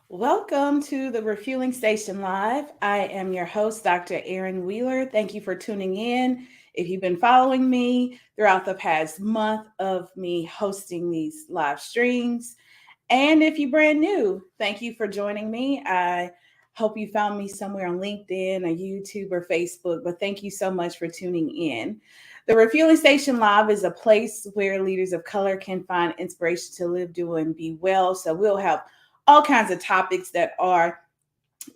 Welcome to the Refueling Station Live. I am your host, Dr. Erin Wheeler. Thank you for tuning in. If you've been following me throughout the past month of me hosting these live streams, and if you're brand new, thank you for joining me. I hope you found me somewhere on LinkedIn or YouTube or Facebook, but thank you so much for tuning in. The Refueling Station Live is a place where leaders of color can find inspiration to live, do, and be well. So we'll have all kinds of topics that are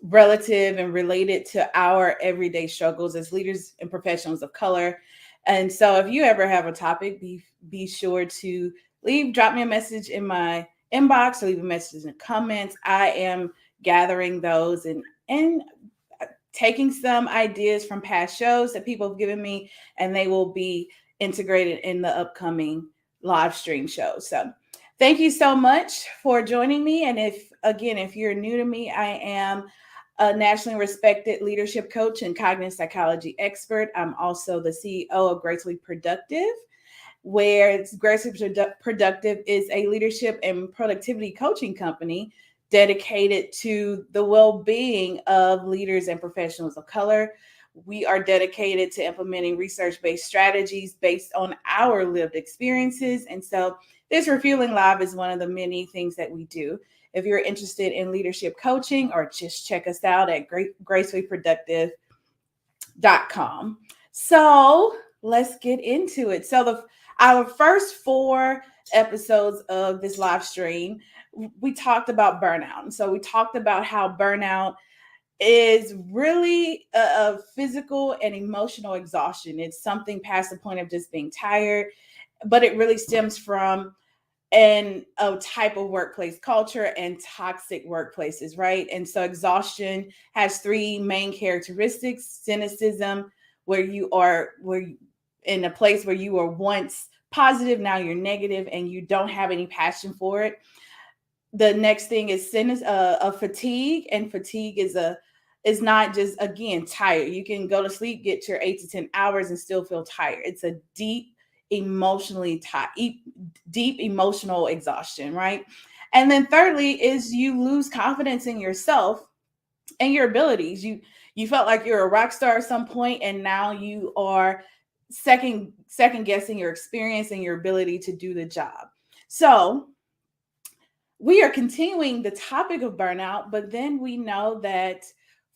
relative and related to our everyday struggles as leaders and professionals of color. And so if you ever have a topic, be sure to drop me a message in my inbox or leave a message in the comments. I am gathering those and taking some ideas from past shows that people have given me, and they will be integrated in the upcoming live stream show. So thank you so much for joining me. And if you're new to me, I am a nationally respected leadership coach and cognitive psychology expert. I'm also the CEO of Gracefully Productive, where Gracefully Productive is a leadership and productivity coaching company dedicated to the well-being of leaders and professionals of color. We are dedicated to implementing research-based strategies based on our lived experiences. And so this Refueling Live is one of the many things that we do. If you're interested in leadership coaching, or just check us out at gracefullyproductive.com. So let's get into it. So our first four episodes of this live stream, we talked about burnout. And so we talked about how burnout is really a physical and emotional exhaustion. It's something past the point of just being tired, but it really stems from a type of workplace culture and toxic workplaces, right? And so exhaustion has three main characteristics: cynicism, where in a place where you were once positive, now you're negative and you don't have any passion for it. The next thing is fatigue, and fatigue is not just, again, tired. You can go to sleep, get your 8 to 10 hours and still feel tired. It's a deep emotional exhaustion, right? And then thirdly is you lose confidence in yourself and your abilities. You felt like you're a rock star at some point, and now you are second guessing your experience and your ability to do the job. So we are continuing the topic of burnout, but then we know that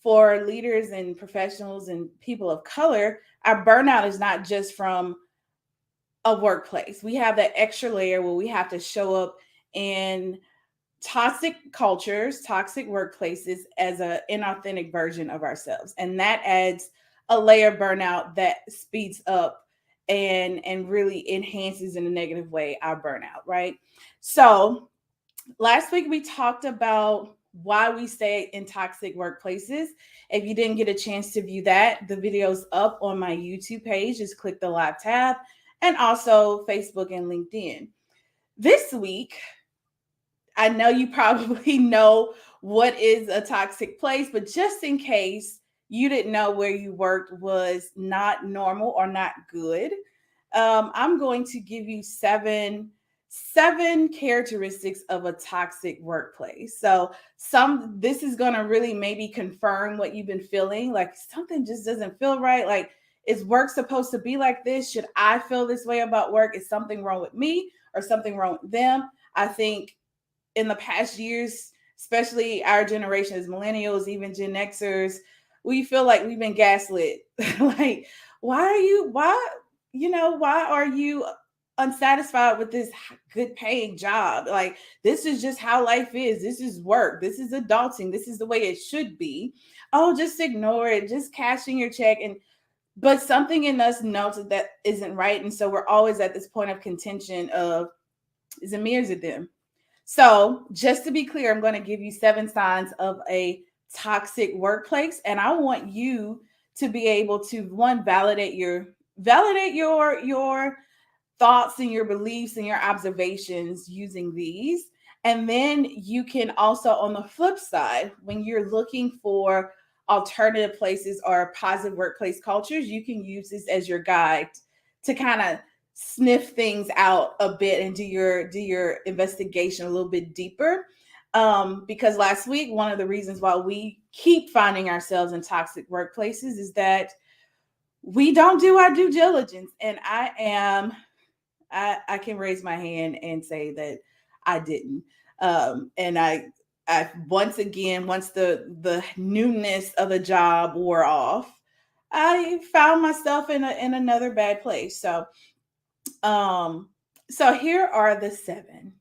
for leaders and professionals and people of color, our burnout is not just from a workplace. We have that extra layer where we have to show up in toxic cultures, toxic workplaces as an inauthentic version of ourselves. And that adds a layer of burnout that speeds up and really enhances in a negative way our burnout, right? So last week we talked about why we stay in toxic workplaces. If you didn't get a chance to view that, the video's up on my YouTube page. Just click the live tab, and also Facebook and LinkedIn. This week, I know you probably know what is a toxic place, but just in case you didn't know where you worked was not normal or not good, I'm going to give you seven characteristics of a toxic workplace. So this is going to really maybe confirm what you've been feeling, like something just doesn't feel right. Like, is work supposed to be like this? Should I feel this way about work? Is something wrong with me or something wrong with them? I think in the past years, especially our generation as millennials, even Gen Xers, we feel like we've been gaslit. Like, why are you unsatisfied with this good paying job? Like, this is just how life is. This is work. This is adulting. This is the way it should be. Oh, just ignore it. Just cashing your check. But something in us knows that isn't right. And so we're always at this point of contention of, is it me or is it them? So just to be clear, I'm going to give you 7 signs of a toxic workplace. And I want you to be able to, one, validate your thoughts and your beliefs and your observations using these. And then you can also, on the flip side, when you're looking for alternative places or positive workplace cultures, you can use this as your guide to kind of sniff things out a bit and do your investigation a little bit deeper. Because last week, one of the reasons why we keep finding ourselves in toxic workplaces is that we don't do our due diligence. And I can raise my hand and say that I didn't. And I once again, once the newness of the job wore off, I found myself in another bad place. Um, so here are the 7,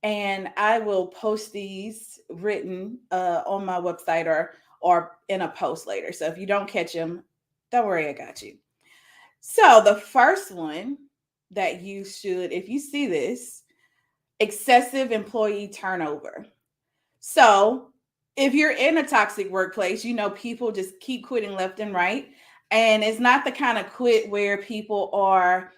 and I will post these written on my website or in a post later. So if you don't catch them, don't worry, I got you. So the first one that you should, if you see this, excessive employee turnover. So if you're in a toxic workplace, people just keep quitting left and right. And it's not the kind of quit where people are,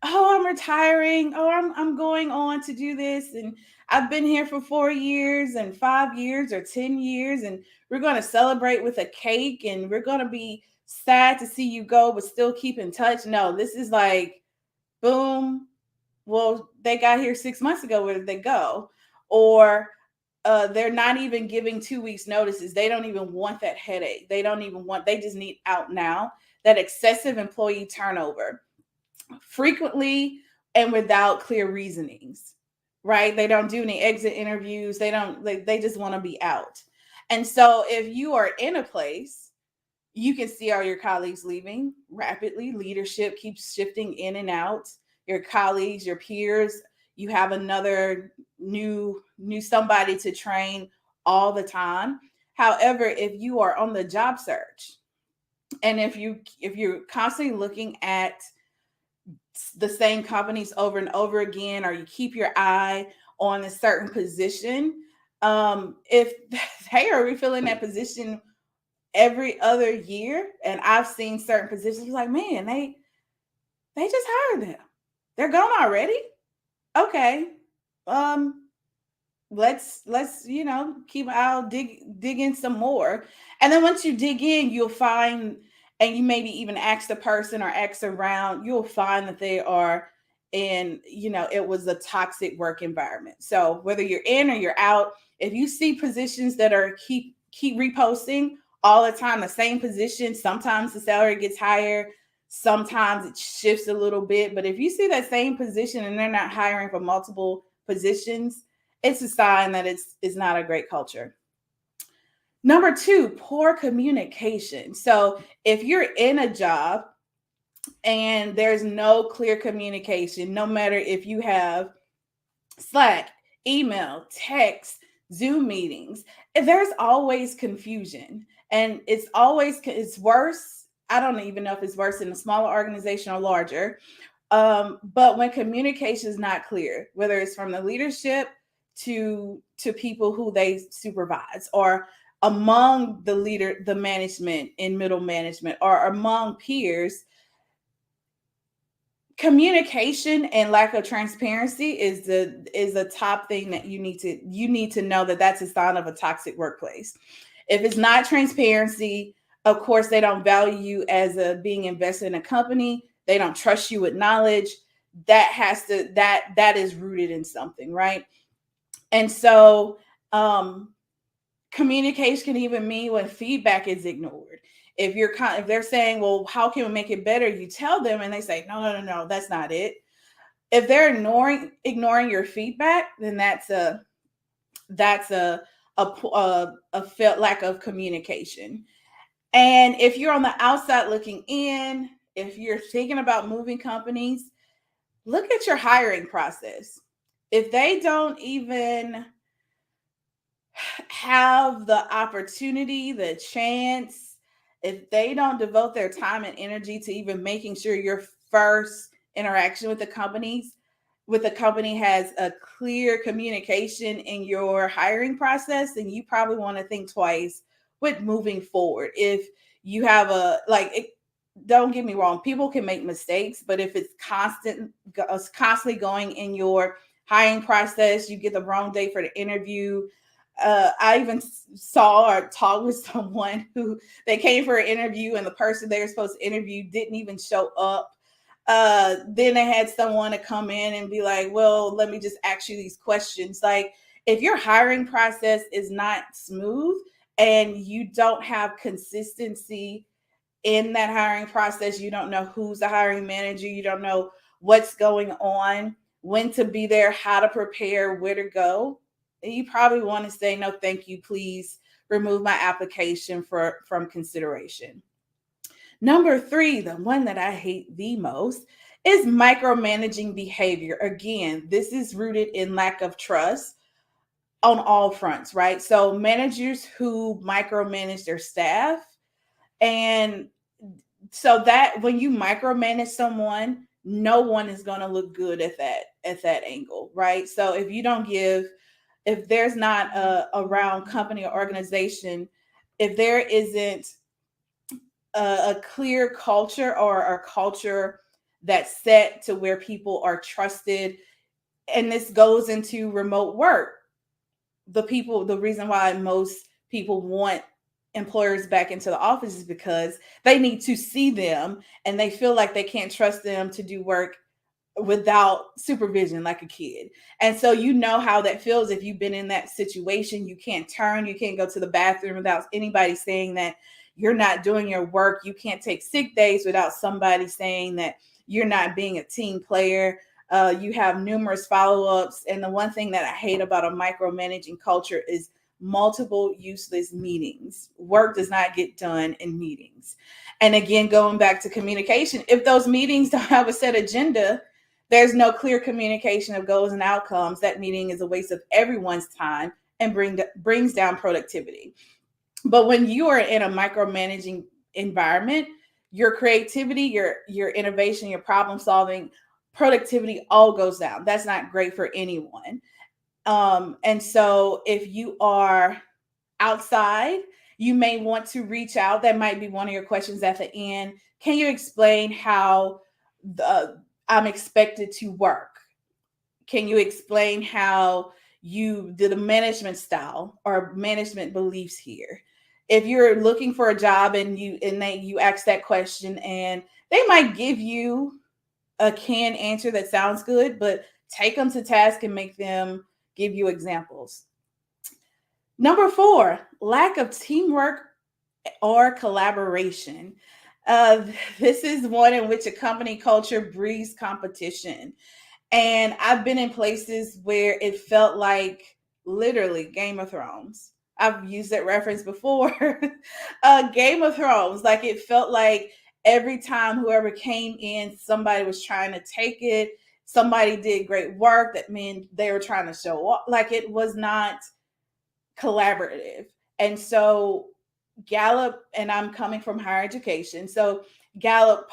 oh, I'm retiring. Oh, I'm going on to do this. And I've been here for 4 years and 5 years or 10 years. And we're going to celebrate with a cake and we're going to be sad to see you go, but still keep in touch. No, this is like, boom. Well, they got here 6 months ago. Where did they go? Or they're not even giving 2 weeks notices. They don't even want that headache. They just need out now. That excessive employee turnover, frequently and without clear reasonings, right? They don't do any exit interviews. They just want to be out. And so if you are in a place, you can see all your colleagues leaving rapidly. Leadership keeps shifting in and out. Your colleagues, your peers, you have another new somebody to train all the time. However, if you are on the job search and if you're constantly looking at the same companies over and over again, or you keep your eye on a certain position, if they are refilling that position every other year, and I've seen certain positions like, man, they just hired them. They're gone already. Okay. Let's keep I'll dig in some more. And then once you dig in, you'll find, and you maybe even ask the person or ask around, you'll find that they are in, it was a toxic work environment. So whether you're in or you're out, if you see positions that are keep reposting all the time, the same position, sometimes the salary gets higher, sometimes it shifts a little bit. But if you see that same position and they're not hiring for multiple positions, it's a sign that it's not a great culture. Number 2, poor communication. So if you're in a job and there's no clear communication, no matter if you have Slack, email, text, Zoom meetings, there's always confusion. And it's worse. I don't even know if it's worse in a smaller organization or larger. But when communication is not clear, whether it's from the leadership to people who they supervise, or among the management in middle management, or among peers, communication and lack of transparency is the top thing that you need to know, that's a sign of a toxic workplace. If it's not transparency, of course, they don't value you as being invested in a company. They don't trust you with knowledge. That is rooted in something, right? And so communication can even mean when feedback is ignored. If they're saying, well, how can we make it better? You tell them and they say, no, that's not it. If they're ignoring your feedback, then that's a lack of communication. And if you're on the outside looking in, if you're thinking about moving companies, look at your hiring process. If they don't even have the opportunity, the chance, if they don't devote their time and energy to even making sure your first interaction with the company has a clear communication in your hiring process, then you probably want to think twice with moving forward. If you have don't get me wrong, people can make mistakes, but if it's constantly going in your hiring process, you get the wrong day for the interview. I even saw or talked with someone who they came for an interview and the person they were supposed to interview didn't even show up. Then they had someone to come in and be like, well, let me just ask you these questions. Like, If your hiring process is not smooth and you don't have consistency in that hiring process, you don't know who's the hiring manager, you don't know what's going on, when to be there, how to prepare, where to go, you probably want to say, no, thank you, please remove my application from consideration. Number 3, the one that I hate the most, is micromanaging behavior. Again, this is rooted in lack of trust on all fronts, right? So managers who micromanage their staff, and so that when you micromanage someone, no one is going to look good at that angle, right? So if there's not around company or organization, if there isn't a clear culture or a culture that's set to where people are trusted, and this goes into remote work. The reason why most people want employers back into the office is because they need to see them and they feel like they can't trust them to do work without supervision like a kid. And so you know how that feels if you've been in that situation. You can't turn, you can't go to the bathroom without anybody saying that you're not doing your work. You can't take sick days without somebody saying that you're not being a team player. You have numerous follow-ups. And the one thing that I hate about a micromanaging culture is multiple useless meetings. Work does not get done in meetings. And again, going back to communication, if those meetings don't have a set agenda, there's no clear communication of goals and outcomes. That meeting is a waste of everyone's time and brings down productivity. But when you are in a micromanaging environment, your creativity, your innovation, your problem solving, productivity all goes down. That's not great for anyone. And so if you are outside, you may want to reach out. That might be one of your questions at the end. Can you explain how I'm expected to work? Can you explain how you did a management style or management beliefs here? If you're looking for a job and you ask that question, and they might give you a canned answer that sounds good, but take them to task and make them give you examples. Number 4, lack of teamwork or collaboration. This is one in which a company culture breeds competition. And I've been in places where it felt like literally Game of Thrones. I've used that reference before. Game of Thrones, like it felt like every time whoever came in, somebody was trying to take it. Somebody did great work. That meant they were trying to show off. Like it was not collaborative. And so Gallup, and I'm coming from higher education. So the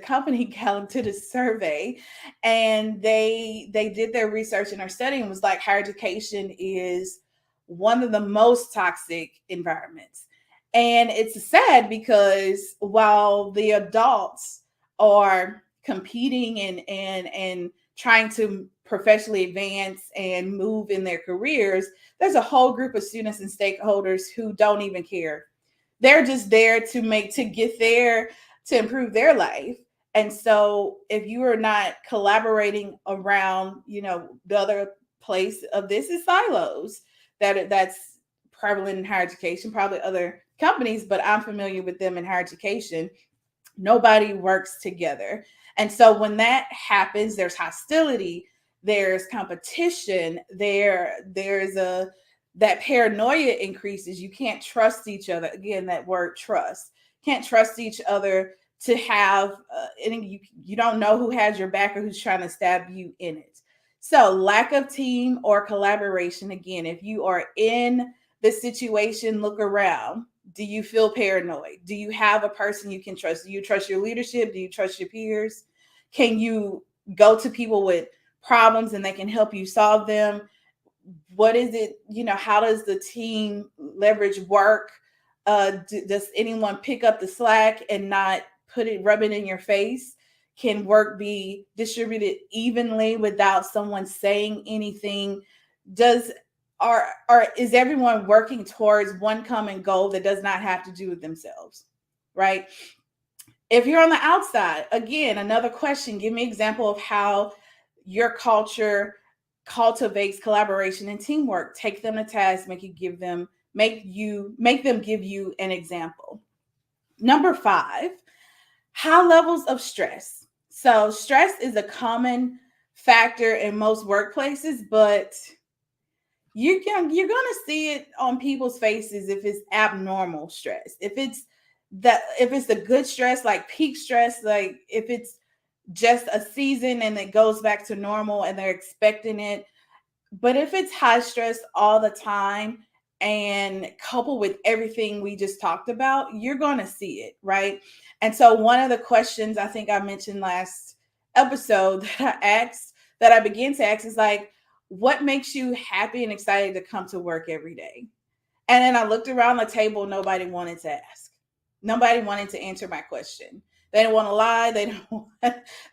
company Gallup did a survey, and they did their research and their study and was like, higher education is one of the most toxic environments. And it's sad because while the adults are competing and trying to professionally advance and move in their careers, there's a whole group of students and stakeholders who don't even care. They're just there to get there to improve their life. And so if you are not collaborating around, the other place of this is silos that's prevalent in higher education, probably other companies, but I'm familiar with them in higher education. Nobody works together. And so when that happens, there's hostility, there's competition, there's that paranoia increases. You can't trust each other. Again, that word trust. Can't trust each other to have, and you don't know who has your back or who's trying to stab you in it. So lack of team or collaboration. Again, if you are in the situation, look around. Do you feel paranoid? Do you have a person you can trust? Do you trust your leadership? Do you trust your peers? Can you go to people with problems and they can help you solve them? What is it? How does the team leverage work? Does anyone pick up the slack and not rub it in your face? Can work be distributed evenly without someone saying anything? Is everyone working towards one common goal that does not have to do with themselves, right? If you're on the outside, again, another question, give me an example of how your culture cultivates collaboration and teamwork. Take them to task, make them give you an example. Number 5, high levels of stress. So stress is a common factor in most workplaces, but you're gonna see it on people's faces if it's abnormal stress. If it's the good stress, like peak stress, like if it's just a season and it goes back to normal and they're expecting it. But if it's high stress all the time and coupled with everything we just talked about, you're going to see it, right? And so one of the questions I think I mentioned last episode that I began to ask is like, what makes you happy and excited to come to work every day? And then I looked around the table, nobody wanted to ask. Nobody wanted to answer my question. They didn't want to lie. They didn't want,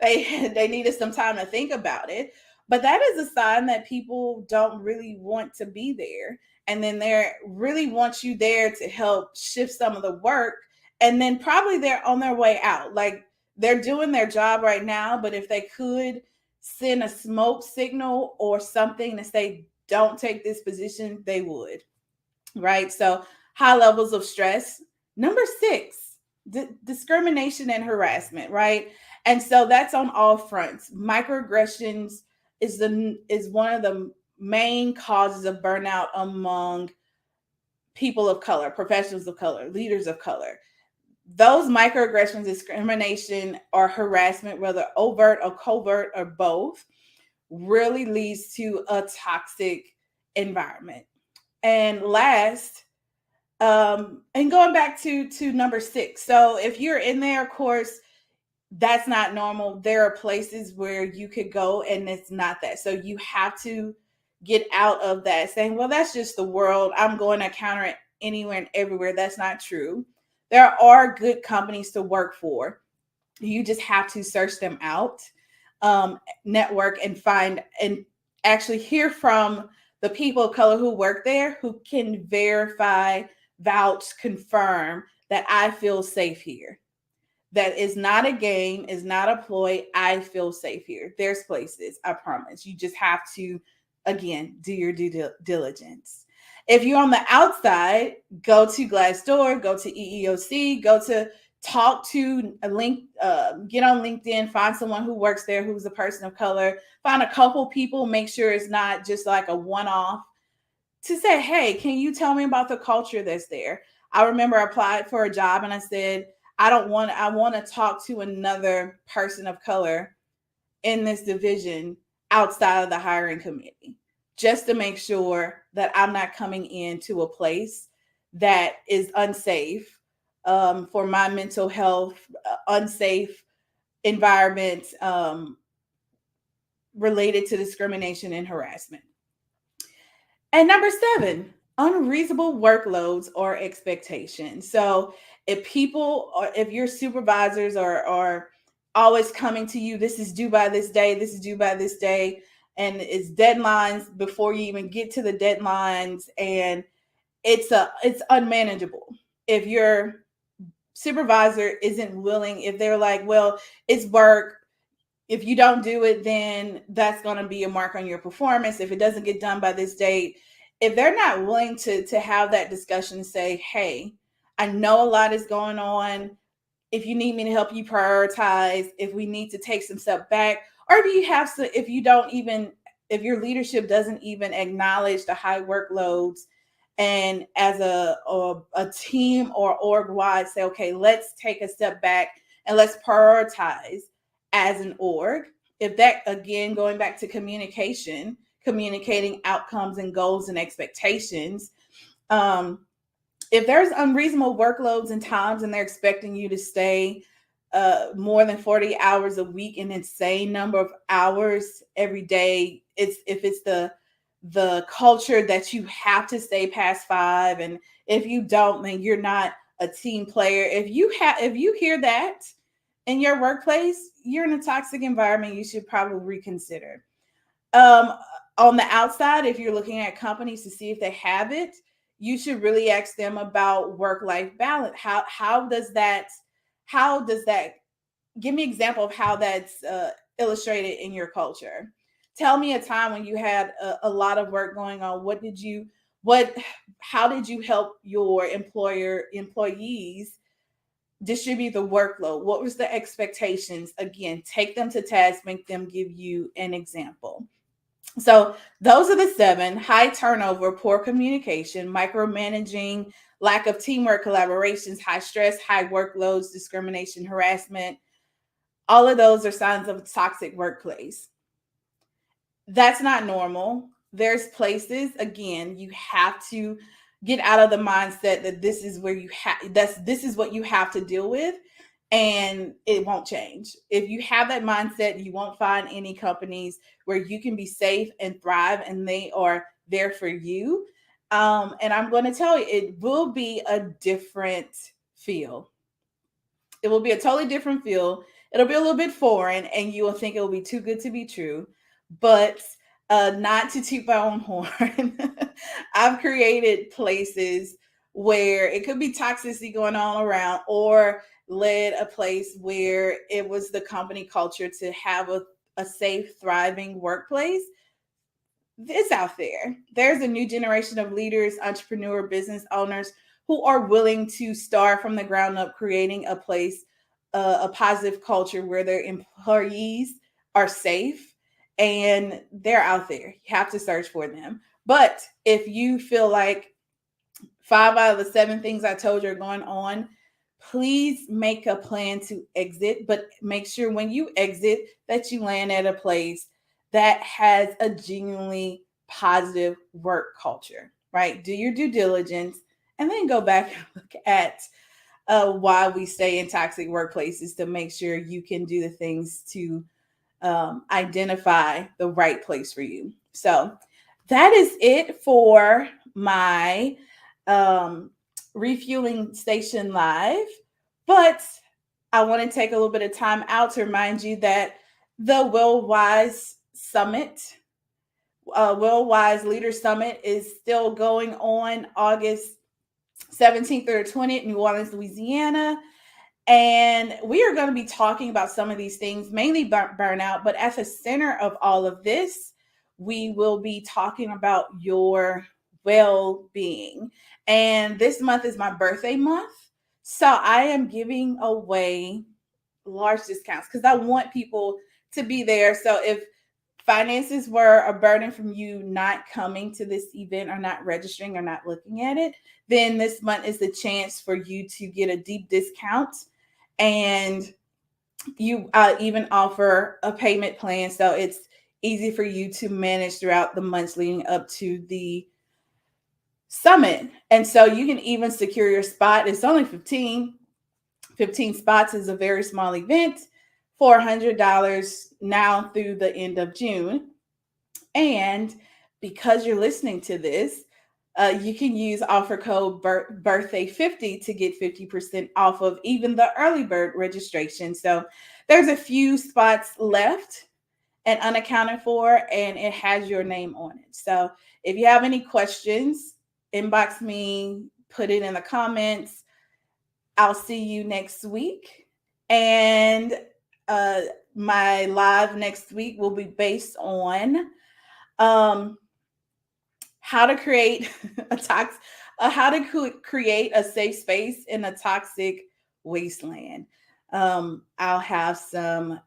they needed some time to think about it. But that is a sign that people don't really want to be there. And then they really want you there to help shift some of the work. And then probably they're on their way out. Like they're doing their job right now, but if they could send a smoke signal or something to say, don't take this position, they would. Right? So high levels of stress. Number 6, discrimination and harassment, right? And so that's on all fronts. Microaggressions is one of the main causes of burnout among people of color, professionals of color, leaders of color. Those microaggressions, discrimination, or harassment, whether overt or covert or both, really leads to a toxic environment. And last, and going back to number 6. So if you're in there, of course, that's not normal. There are places where you could go and it's not that. So you have to get out of that saying, well, that's just the world. I'm going to counter it anywhere and everywhere. That's not true. There are good companies to work for. You just have to search them out, network, and find and actually hear from the people of color who work there who can verify, vouch, confirm that I feel safe here. That is not a game, is not a ploy. I feel safe here. There's places, I promise. You just have to, again, do your due diligence. If you're on the outside, go to Glassdoor, go to EEOC, go to talk to a link, get on LinkedIn, find someone who works there who's a person of color, find a couple people, make sure it's not just like a one-off, to say, hey, can you tell me about the culture that's there? I remember I applied for a job and I said, I want to talk to another person of color in this division outside of the hiring committee, just to make sure that I'm not coming into a place that is unsafe for my mental health, unsafe environment related to discrimination and harassment. And number 7, unreasonable workloads or expectations. So if your supervisors are always coming to you, this is due by this day, this is due by this day, and it's deadlines before you even get to the deadlines, and it's unmanageable. If your supervisor isn't willing, if they're like, well, it's work, if you don't do it, then that's going to be a mark on your performance. If it doesn't get done by this date, if they're not willing to have that discussion and say, hey, I know a lot is going on. If you need me to help you prioritize, if we need to take some step back, or if your leadership doesn't even acknowledge the high workloads, and as a team or org wide say, okay, let's take a step back and let's prioritize as an org. If that, again, going back to communication, communicating outcomes and goals and expectations, if there's unreasonable workloads and times and they're expecting you to stay more than 40 hours a week, an insane number of hours every day, if it's the culture that you have to stay past 5, and if you don't, then you're not a team player. If you hear that in your workplace, you're in a toxic environment, you should probably reconsider. On the outside, if you're looking at companies to see if they have it, you should really ask them about work-life balance. How does that give me an example of how that's illustrated in your culture? Tell me a time when you had a lot of work going on. How did you help your employees distribute the workload? What was the expectations? Again, take them to task, make them give you an example. So those are the 7: high turnover, poor communication, micromanaging, lack of teamwork, collaborations, high stress, high workloads, discrimination, harassment. All of those are signs of a toxic workplace. That's not normal. There's places, again, you have to get out of the mindset that this is where this is what you have to deal with, and it won't change. If you have that mindset, you won't find any companies where you can be safe and thrive and they are there for you. And I'm going to tell you, it will be a different feel. It will be a totally different feel. It'll be a little bit foreign, and you will think it will be too good to be true. But not to toot my own horn, I've created places where it could be toxicity going on around, or led a place where it was the company culture to have a safe, thriving workplace. It's out there. There's a new generation of leaders, entrepreneur, business owners who are willing to start from the ground up, creating a place, a positive culture where their employees are safe, and they're out there. You have to search for them. But if you feel like 5 out of the 7 things I told you are going on, please make a plan to exit, but make sure when you exit that you land at a place that has a genuinely positive work culture, right? Do your due diligence and then go back and look at why we stay in toxic workplaces, to make sure you can do the things to identify the right place for you. So that is it for my Refueling Station Live. But I want to take a little bit of time out to remind you that the Will Wise Summit, Will Wise Leader Summit, is still going on August 17th through 20th, New Orleans, Louisiana. And we are going to be talking about some of these things, mainly burnout. But at the center of all of this, we will be talking about your well-being. And this month is my birthday month. So I am giving away large discounts because I want people to be there. So if finances were a burden from you not coming to this event, or not registering, or not looking at it, then this month is the chance for you to get a deep discount. And you even offer a payment plan, so it's easy for you to manage throughout the months leading up to the summit. And so you can even secure your spot. It's only 15 spots. Is a very small event, $400 now through the end of June. And because you're listening to this, you can use offer code birthday50 to get 50% off of even the early bird registration. So there's a few spots left and unaccounted for, and it has your name on it. So if you have any questions, inbox me, put it in the comments. I'll see you next week. And my live next week will be based on how to create create a safe space in a toxic wasteland. I'll have some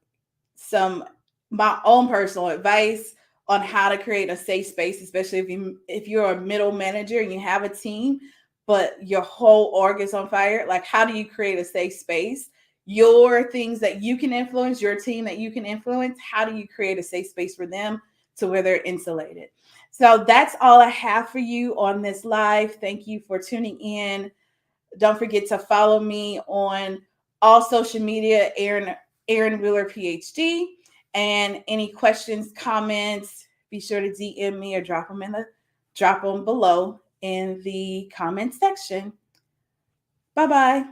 my own personal advice on how to create a safe space, especially if you're a middle manager and you have a team, but your whole org is on fire. Like, how do you create a safe space? Your things that you can influence, your team that you can influence, how do you create a safe space for them to where they're insulated? So that's all I have for you on this live. Thank you for tuning in. Don't forget to follow me on all social media, Erin Wheeler, PhD. And any questions, comments, be sure to DM me or drop them below in the comment section. Bye-bye.